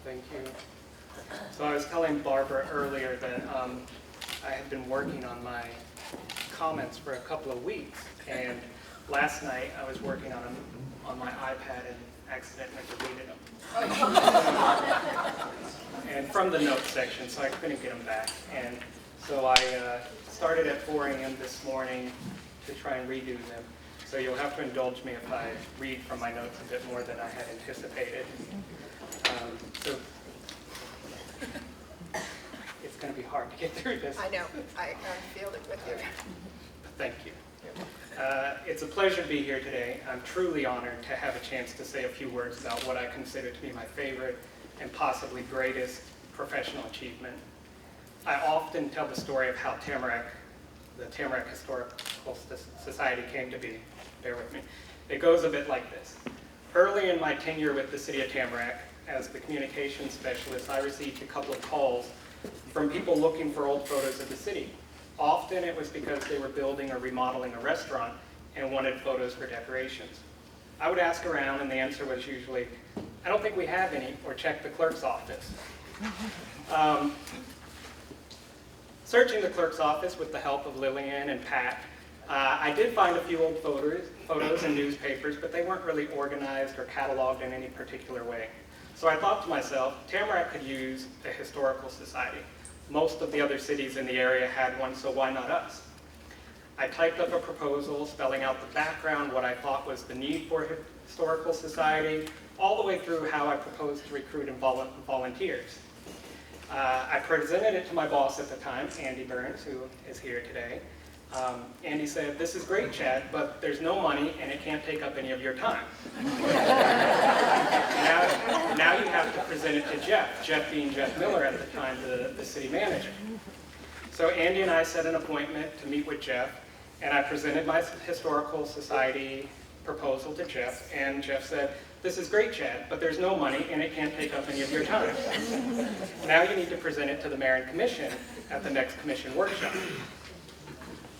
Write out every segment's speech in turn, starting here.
Thank you. So I was telling Barbara earlier that I had been working on my comments for a couple of weeks, and last night I was working on my iPad and accidentally deleted them. And from the notes section, so I couldn't get them back. And so I started at 4 a.m. this morning to try and redo them. So you'll have to indulge me if I read from my notes a bit more than I had anticipated. So it's going to be hard to get through this. I know. I feel it with you. Thank you. It's a pleasure to be here today. I'm truly honored to have a chance to say a few words about what I consider to be my favorite and possibly greatest professional achievement. I often tell the story of how the Tamarac Historical Society came to be. Bear with me. It goes a bit like this. Early in my tenure with the city of Tamarac, as the communications specialist, I received a couple of calls from people looking for old photos of the city. Often it was because they were building or remodeling a restaurant and wanted photos for decorations. I would ask around and the answer was usually, I don't think we have any, or check the clerk's office. Searching the clerk's office with the help of Lillian and Pat, I did find a few old photos in newspapers, but they weren't really organized or cataloged in any particular way. So I thought to myself, Tamarac could use a historical society. Most of the other cities in the area had one, so why not us? I typed up a proposal spelling out the background, what I thought was the need for a historical society, all the way through how I proposed to recruit and volunteers. I presented it to my boss at the time, Andy Burns, who is here today. Andy said, "This is great, Chad, but there's no money and it can't take up any of your time." Now you have to present it to Jeff being Jeff Miller at the time, the city manager. So Andy and I set an appointment to meet with Jeff, and I presented my historical society proposal to Jeff, and Jeff said, "This is great, Chad, but there's no money and it can't take up any of your time. Now you need to present it to the mayor and commission at the next commission workshop."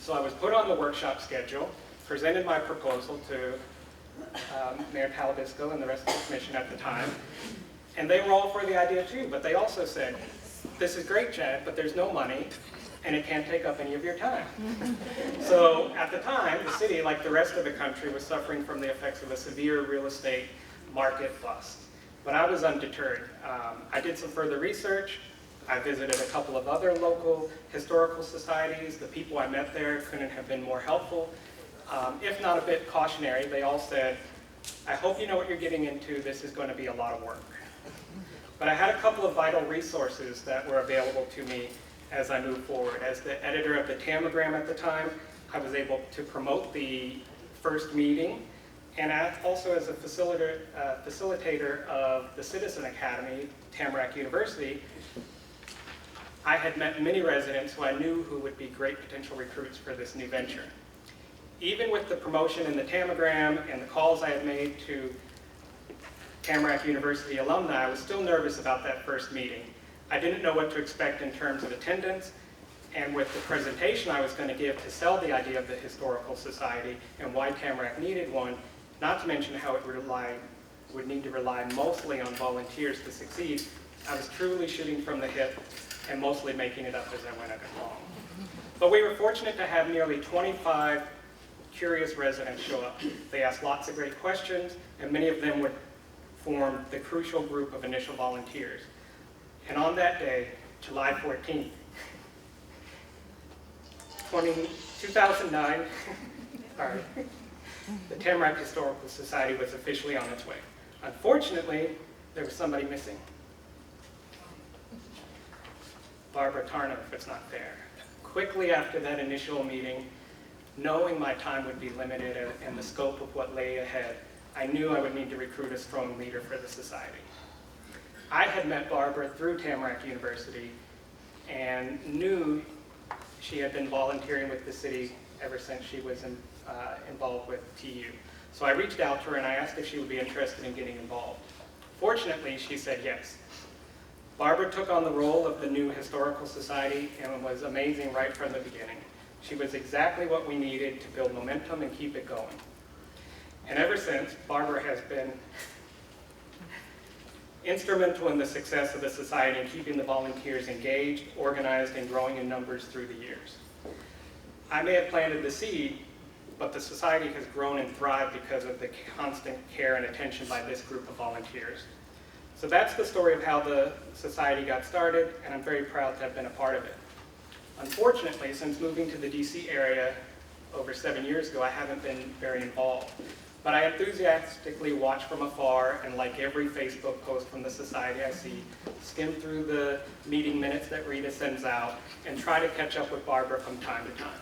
So I was put on the workshop schedule, presented my proposal to Mayor Talabisco and the rest of the commission at the time, and they were all for the idea too, but they also said, "This is great, Chad, but there's no money and it can't take up any of your time." So at the time, the city, like the rest of the country, was suffering from the effects of a severe real estate market bust. But I was undeterred. I did some further research. I visited a couple of other local historical societies. The people I met there couldn't have been more helpful. If not a bit cautionary, they all said, "I hope you know what you're getting into. This is going to be a lot of work." But I had a couple of vital resources that were available to me as I moved forward. As the editor of the Tamagram at the time, I was able to promote the first meeting, and also as a facilitator of the Citizen Academy, Tamarac University, I had met many residents who I knew who would be great potential recruits for this new venture. Even with the promotion in the Tamagram and the calls I had made to Tamarac University alumni, I was still nervous about that first meeting. I didn't know what to expect in terms of attendance, and with the presentation I was going to give to sell the idea of the Historical Society and why Tamarac needed one, not to mention how it would need to rely mostly on volunteers to succeed, I was truly shooting from the hip and mostly making it up as I went along. But we were fortunate to have nearly 25 curious residents show up. They asked lots of great questions, and many of them would form the crucial group of initial volunteers. And on that day, July 14th, 2009, the Tamarac Historical Society was officially on its way. Unfortunately, there was somebody missing. Barbara Tarnow, if it's not fair. Quickly after that initial meeting, knowing my time would be limited and the scope of what lay ahead, I knew I would need to recruit a strong leader for the society. I had met Barbara through Tamarac University and knew she had been volunteering with the city ever since she was involved with TU. So I reached out to her and I asked if she would be interested in getting involved. Fortunately, she said yes. Barbara took on the role of the new Historical Society and was amazing right from the beginning. She was exactly what we needed to build momentum and keep it going. And ever since, Barbara has been instrumental in the success of the society and keeping the volunteers engaged, organized, and growing in numbers through the years. I may have planted the seed, but the society has grown and thrived because of the constant care and attention by this group of volunteers. So that's the story of how the society got started, and I'm very proud to have been a part of it. Unfortunately, since moving to the DC area over 7 years ago, I haven't been very involved. But I enthusiastically watch from afar, and like every Facebook post from the society I see, skim through the meeting minutes that Rita sends out, and try to catch up with Barbara from time to time.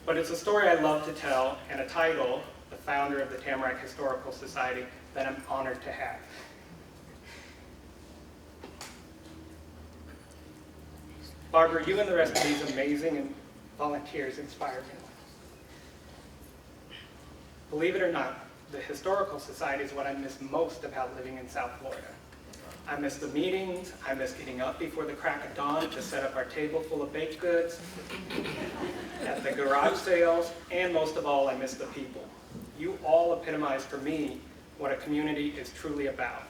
But it's a story I love to tell, and a title, the founder of the Tamarac Historical Society, that I'm honored to have. Barbara, you and the rest of these amazing volunteers inspire me. Believe it or not, the Historical Society is what I miss most about living in South Florida. I miss the meetings, I miss getting up before the crack of dawn to set up our table full of baked goods, at the garage sales, and most of all, I miss the people. You all epitomize for me what a community is truly about.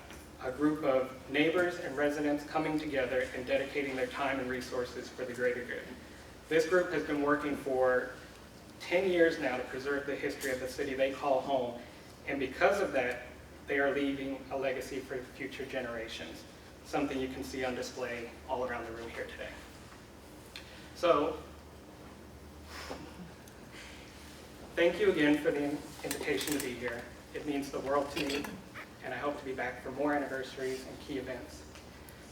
A group of neighbors and residents coming together and dedicating their time and resources for the greater good. This group has been working for 10 years now to preserve the history of the city they call home, and because of that, they are leaving a legacy for future generations, something you can see on display all around the room here today. So, thank you again for the invitation to be here. It means the world to me, and I hope to be back for more anniversaries and key events.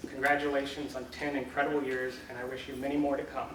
Congratulations on 10 incredible years, and I wish you many more to come.